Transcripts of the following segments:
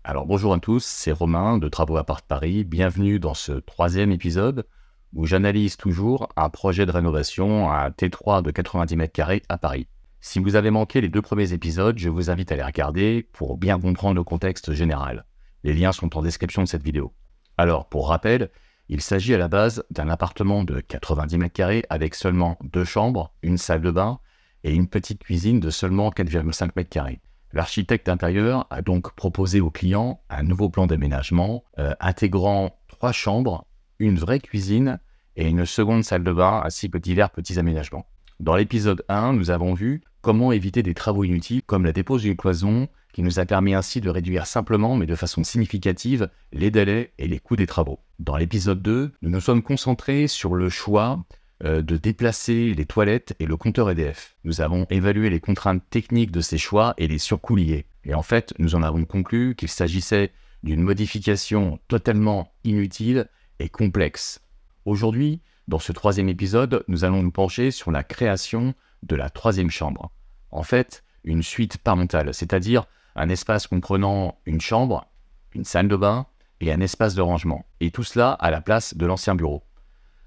Alors bonjour à tous, c'est Romain de Travaux Appart Paris. Bienvenue dans ce troisième épisode où j'analyse toujours un projet de rénovation à un T3 de 90 mètres carrés à Paris. Si vous avez manqué les deux premiers épisodes, je vous invite à les regarder pour bien comprendre le contexte général. Les liens sont en description de cette vidéo. Alors pour rappel, il s'agit à la base d'un appartement de 90 mètres carrés avec seulement 2 chambres, une salle de bain et une petite cuisine de seulement 4,5 mètres carrés. L'architecte intérieur a donc proposé au client un nouveau plan d'aménagement intégrant 3 chambres, une vraie cuisine et une seconde salle de bain ainsi que divers petits aménagements. Dans l'épisode 1, nous avons vu comment éviter des travaux inutiles comme la dépose d'une cloison qui nous a permis ainsi de réduire simplement mais de façon significative les délais et les coûts des travaux. Dans l'épisode 2, nous nous sommes concentrés sur le choix de déplacer les toilettes et le compteur EDF. Nous avons évalué les contraintes techniques de ces choix et les surcoûts liés. Et en fait, nous en avons conclu qu'il s'agissait d'une modification totalement inutile et complexe. Aujourd'hui, dans ce troisième épisode, nous allons nous pencher sur la création de la troisième chambre. En fait, une suite parentale, c'est-à-dire un espace comprenant une chambre, une salle de bain et un espace de rangement. Et tout cela à la place de l'ancien bureau.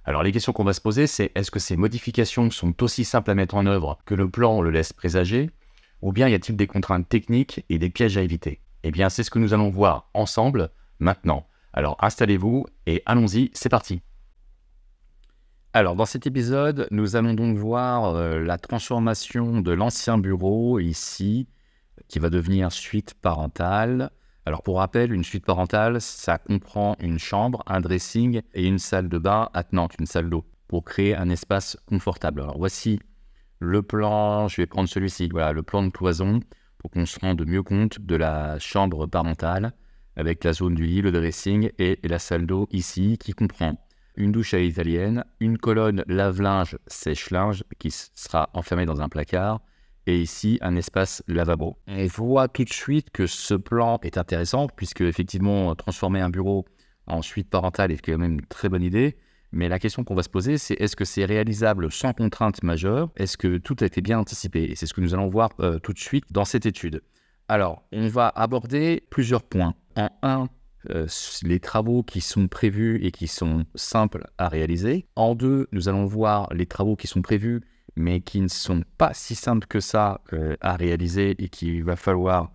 Alors les questions qu'on va se poser, c'est est-ce que ces modifications sont aussi simples à mettre en œuvre que le plan le laisse présager, ou bien y a-t-il des contraintes techniques et des pièges à éviter? Eh bien c'est ce que nous allons voir ensemble maintenant. Alors installez-vous et allons-y, c'est parti. Alors dans cet épisode, nous allons donc voir la transformation de l'ancien bureau ici, qui va devenir suite parentale. Alors pour rappel, une suite parentale, ça comprend une chambre, un dressing et une salle de bain attenante, une salle d'eau, pour créer un espace confortable. Alors voici le plan, je vais prendre celui-ci, voilà, le plan de cloison, pour qu'on se rende mieux compte de la chambre parentale, avec la zone du lit, le dressing et la salle d'eau ici, qui comprend une douche à l'italienne, une colonne lave-linge, sèche-linge, qui sera enfermée dans un placard, et ici un espace lavabo. On voit tout de suite que ce plan est intéressant puisque effectivement transformer un bureau en suite parentale est quand même une très bonne idée. Mais la question qu'on va se poser, c'est est-ce que c'est réalisable sans contrainte majeure? Est-ce que tout a été bien anticipé? Et c'est ce que nous allons voir tout de suite dans cette étude. Alors, on va aborder plusieurs points. En un, les travaux qui sont prévus et qui sont simples à réaliser. En deux, nous allons voir les travaux qui sont prévus mais qui ne sont pas si simples que ça à réaliser et qu'il va falloir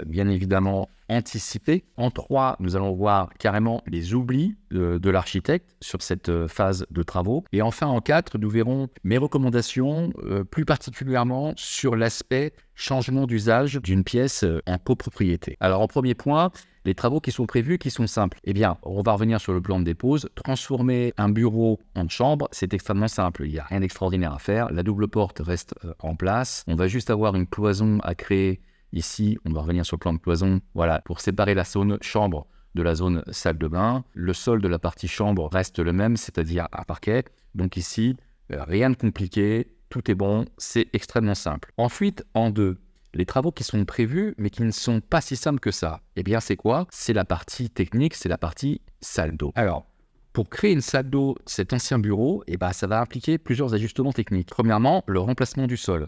bien évidemment anticiper. En 3, nous allons voir carrément les oublis de l'architecte sur cette phase de travaux. Et enfin, en 4, nous verrons mes recommandations, plus particulièrement sur l'aspect changement d'usage d'une pièce en copropriété. Alors, en premier point, les travaux qui sont prévus, qui sont simples. Eh bien, on va revenir sur le plan de dépose. Transformer un bureau en chambre, c'est extrêmement simple. Il n'y a rien d'extraordinaire à faire. La double porte reste en place. On va juste avoir une cloison à créer ici. On va revenir sur le plan de cloison. Voilà, pour séparer la zone chambre de la zone salle de bain. Le sol de la partie chambre reste le même, c'est-à-dire un parquet. Donc ici, rien de compliqué. Tout est bon. C'est extrêmement simple. Ensuite, en 2. Les travaux qui sont prévus, mais qui ne sont pas si simples que ça, eh bien c'est quoi? C'est la partie technique, c'est la partie salle d'eau. Alors, pour créer une salle d'eau, cet ancien bureau, eh ben, ça va impliquer plusieurs ajustements techniques. Premièrement, le remplacement du sol.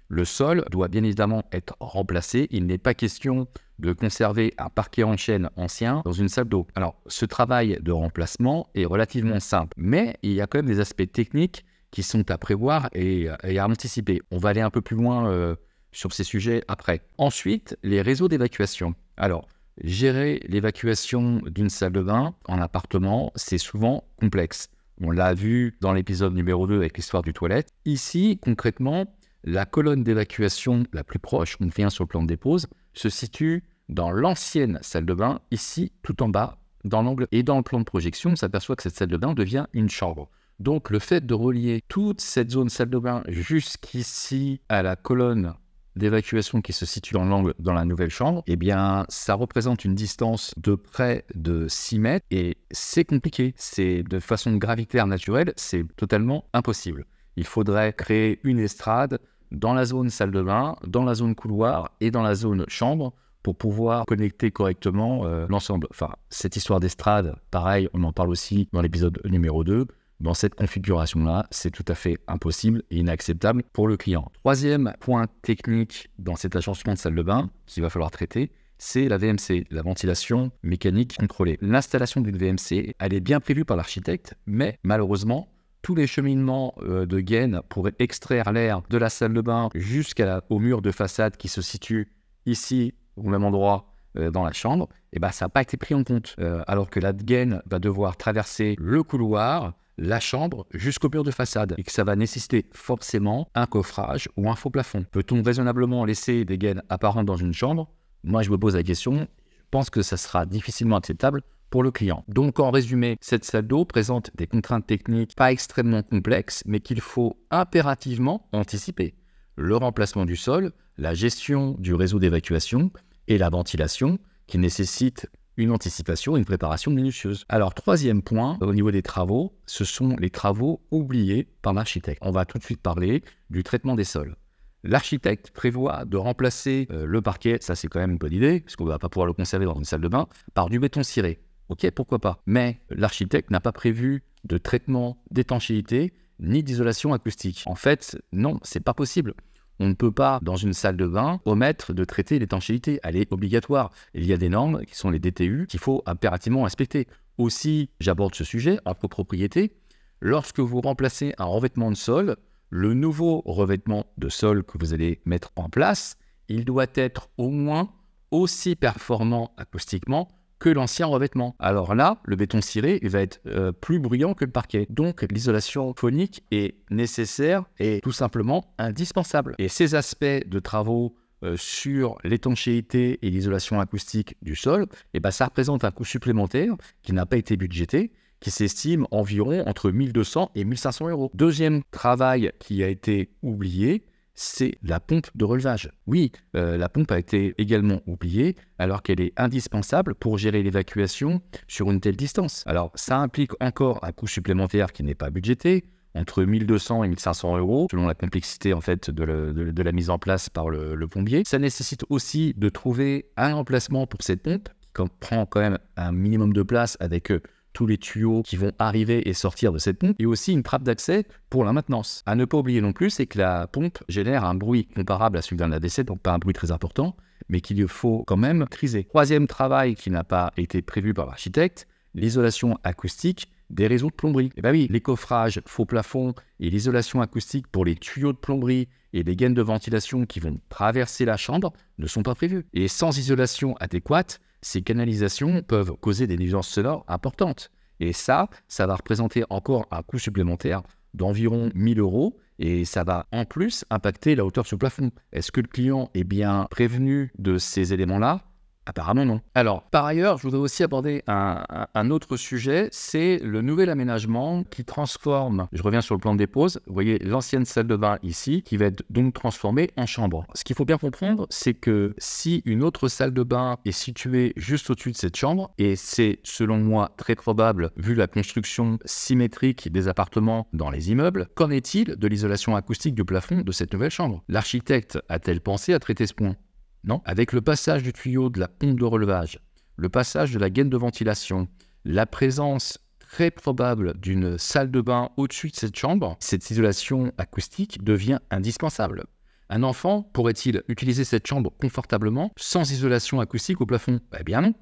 Le sol doit bien évidemment être remplacé. Il n'est pas question de conserver un parquet en chêne ancien dans une salle d'eau. Alors, ce travail de remplacement est relativement simple, mais il y a quand même des aspects techniques qui sont à prévoir et à anticiper. On va aller un peu plus loin sur ces sujets après. Ensuite, les réseaux d'évacuation. Alors, gérer l'évacuation d'une salle de bain en appartement, c'est souvent complexe. On l'a vu dans l'épisode numéro 2 avec l'histoire du toilette. Ici, concrètement, la colonne d'évacuation la plus proche, on vient sur le plan de dépose, se situe dans l'ancienne salle de bain, ici, tout en bas, dans l'angle. Et dans le plan de projection, on s'aperçoit que cette salle de bain devient une chambre. Donc, le fait de relier toute cette zone salle de bain jusqu'ici à la colonne d'évacuation qui se situe dans l'angle dans la nouvelle chambre, eh bien, ça représente une distance de près de 6 mètres et c'est compliqué. C'est de façon gravitaire naturelle, c'est totalement impossible. Il faudrait créer une estrade dans la zone salle de bain, dans la zone couloir et dans la zone chambre pour pouvoir connecter correctement l'ensemble. Enfin, cette histoire d'estrade, pareil, on en parle aussi dans l'épisode numéro 2. Dans cette configuration-là, c'est tout à fait impossible et inacceptable pour le client. Troisième point technique dans cet agencement de salle de bain qu'il va falloir traiter, c'est la VMC, la ventilation mécanique contrôlée. L'installation d'une VMC, elle est bien prévue par l'architecte, mais malheureusement, tous les cheminements de gaines pour extraire l'air de la salle de bain jusqu'au mur de façade qui se situe ici, au même endroit, dans la chambre, ça n'a pas été pris en compte. Alors que la gaine va devoir traverser le couloir, la chambre, jusqu'au mur de façade, et que ça va nécessiter forcément un coffrage ou un faux plafond. Peut-on raisonnablement laisser des gaines apparentes dans une chambre? Moi, je me pose la question. Je pense que ça sera difficilement acceptable pour le client. Donc, en résumé, cette salle d'eau présente des contraintes techniques pas extrêmement complexes, mais qu'il faut impérativement anticiper. Le remplacement du sol, la gestion du réseau d'évacuation et la ventilation qui nécessite une anticipation et une préparation minutieuse. Alors, troisième point, au niveau des travaux, ce sont les travaux oubliés par l'architecte. On va tout de suite parler du traitement des sols. L'architecte prévoit de remplacer le parquet, ça c'est quand même une bonne idée, parce qu'on ne va pas pouvoir le conserver dans une salle de bain, par du béton ciré. Ok, pourquoi pas. Mais l'architecte n'a pas prévu de traitement d'étanchéité ni d'isolation acoustique. En fait, non, c'est pas possible. On ne peut pas, dans une salle de bain, omettre de traiter l'étanchéité. Elle est obligatoire. Il y a des normes qui sont les DTU qu'il faut impérativement respecter. Aussi, j'aborde ce sujet en copropriété. Lorsque vous remplacez un revêtement de sol, le nouveau revêtement de sol que vous allez mettre en place, il doit être au moins aussi performant acoustiquement que l'ancien revêtement. Alors là, le béton ciré il va être plus bruyant que le parquet. Donc l'isolation phonique est nécessaire et tout simplement indispensable. Et ces aspects de travaux sur l'étanchéité et l'isolation acoustique du sol, ça représente un coût supplémentaire qui n'a pas été budgété, qui s'estime environ entre 1200 et 1500 euros. Deuxième travail qui a été oublié, c'est la pompe de relevage. Oui, la pompe a été également oubliée alors qu'elle est indispensable pour gérer l'évacuation sur une telle distance. Alors, ça implique encore un coût supplémentaire qui n'est pas budgété, entre 1200 et 1500 euros, selon la complexité en fait de la mise en place par le plombier. Ça nécessite aussi de trouver un emplacement pour cette pompe qui prend quand même un minimum de place avec tous les tuyaux qui vont arriver et sortir de cette pompe, et aussi une trappe d'accès pour la maintenance. À ne pas oublier non plus, c'est que la pompe génère un bruit comparable à celui d'un ADC, donc pas un bruit très important, mais qu'il faut quand même maîtriser. Troisième travail qui n'a pas été prévu par l'architecte, l'isolation acoustique des réseaux de plomberie. Oui, les coffrages, faux plafonds et l'isolation acoustique pour les tuyaux de plomberie et les gaines de ventilation qui vont traverser la chambre ne sont pas prévus. Et sans isolation adéquate, ces canalisations peuvent causer des nuisances sonores importantes. Et ça va représenter encore un coût supplémentaire d'environ 1000 euros et ça va en plus impacter la hauteur sur le plafond. Est-ce que le client est bien prévenu de ces éléments-là ? Apparemment non. Alors, par ailleurs, je voudrais aussi aborder un autre sujet, c'est le nouvel aménagement qui transforme, je reviens sur le plan de dépose, vous voyez l'ancienne salle de bain ici, qui va être donc transformée en chambre. Ce qu'il faut bien comprendre, c'est que si une autre salle de bain est située juste au-dessus de cette chambre, et c'est selon moi très probable, vu la construction symétrique des appartements dans les immeubles, qu'en est-il de l'isolation acoustique du plafond de cette nouvelle chambre ? L'architecte a-t-elle pensé à traiter ce point ? Non, avec le passage du tuyau de la pompe de relevage, le passage de la gaine de ventilation, la présence très probable d'une salle de bain au-dessus de cette chambre, cette isolation acoustique devient indispensable. Un enfant pourrait-il utiliser cette chambre confortablement sans isolation acoustique au plafond ? Eh bien non.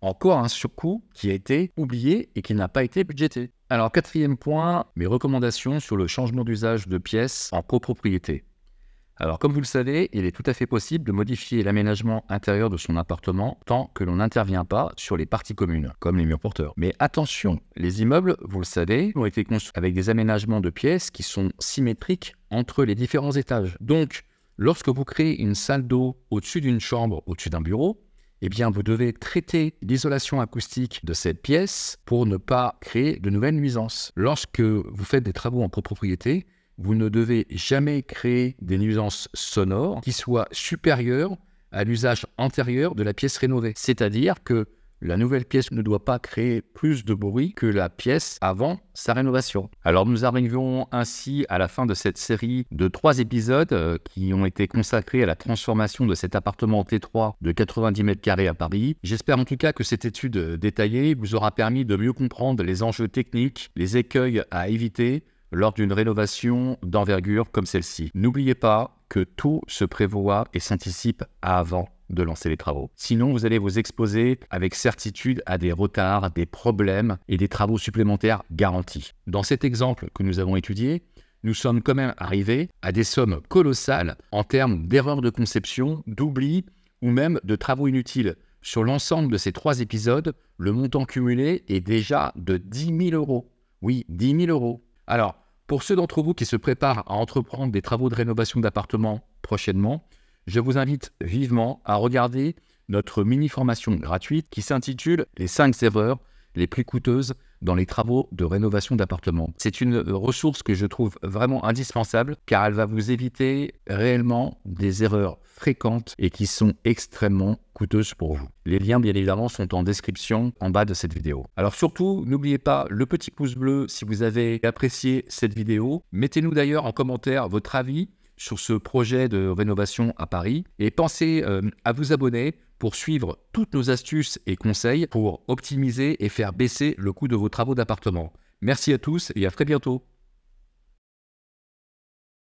Encore un surcoût qui a été oublié et qui n'a pas été budgété. Alors, quatrième point, mes recommandations sur le changement d'usage de pièces en copropriété. Alors, comme vous le savez, il est tout à fait possible de modifier l'aménagement intérieur de son appartement tant que l'on n'intervient pas sur les parties communes, comme les murs porteurs. Mais attention, les immeubles, vous le savez, ont été construits avec des aménagements de pièces qui sont symétriques entre les différents étages. Donc, lorsque vous créez une salle d'eau au-dessus d'une chambre, au-dessus d'un bureau, vous devez traiter l'isolation acoustique de cette pièce pour ne pas créer de nouvelles nuisances. Lorsque vous faites des travaux en copropriété, vous ne devez jamais créer des nuisances sonores qui soient supérieures à l'usage antérieur de la pièce rénovée. C'est-à-dire que la nouvelle pièce ne doit pas créer plus de bruit que la pièce avant sa rénovation. Alors nous arrivons ainsi à la fin de cette série de 3 épisodes qui ont été consacrés à la transformation de cet appartement T3 de 90 mètres carrés à Paris. J'espère en tout cas que cette étude détaillée vous aura permis de mieux comprendre les enjeux techniques, les écueils à éviter lors d'une rénovation d'envergure comme celle-ci. N'oubliez pas que tout se prévoit et s'anticipe avant. de lancer les travaux. Sinon, vous allez vous exposer avec certitude à des retards, des problèmes et des travaux supplémentaires garantis. Dans cet exemple que nous avons étudié, nous sommes quand même arrivés à des sommes colossales en termes d'erreurs de conception, d'oubli ou même de travaux inutiles. Sur l'ensemble de ces 3 épisodes, le montant cumulé est déjà de 10 000 €. Oui, 10 000 €. Alors, pour ceux d'entre vous qui se préparent à entreprendre des travaux de rénovation d'appartements prochainement, je vous invite vivement à regarder notre mini-formation gratuite qui s'intitule « Les 5 erreurs les plus coûteuses dans les travaux de rénovation d'appartements ». C'est une ressource que je trouve vraiment indispensable car elle va vous éviter réellement des erreurs fréquentes et qui sont extrêmement coûteuses pour vous. Les liens, bien évidemment, sont en description en bas de cette vidéo. Alors surtout, n'oubliez pas le petit pouce bleu si vous avez apprécié cette vidéo. Mettez-nous d'ailleurs en commentaire votre avis sur ce projet de rénovation à Paris et pensez à vous abonner pour suivre toutes nos astuces et conseils pour optimiser et faire baisser le coût de vos travaux d'appartement. Merci à tous et à très bientôt.